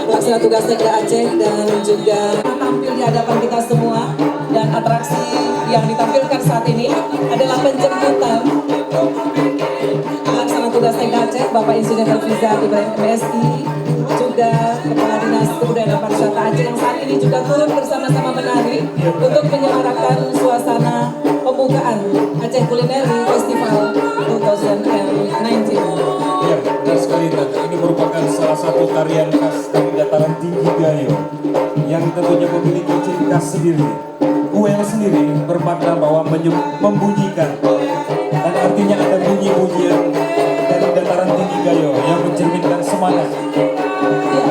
pelaksana tugas TK Aceh dan juga tampil di hadapan kita semua. Dan atraksi yang ditampilkan saat ini adalah penjemputan pelaksana tugas TK Aceh Bapak Insinyur Helfiza Ibrahim MSI, juga Kepala Dinas Kebudayaan dan Pariwisata Aceh yang saat ini juga turut bersama-sama menari untuk menyemarakan suasana pembukaan Aceh Culinary Festival 2019. Ya, benar sekali Tante. Ini merupakan salah satu tarian khas dari dataran tinggi Gayo yang tentunya memiliki ciri khas sendiri. Kuel sendiri bermakna bahwa membunyikan, dan artinya ada bunyi-bunyian dari dataran tinggi Gayo yang mencerminkan semangat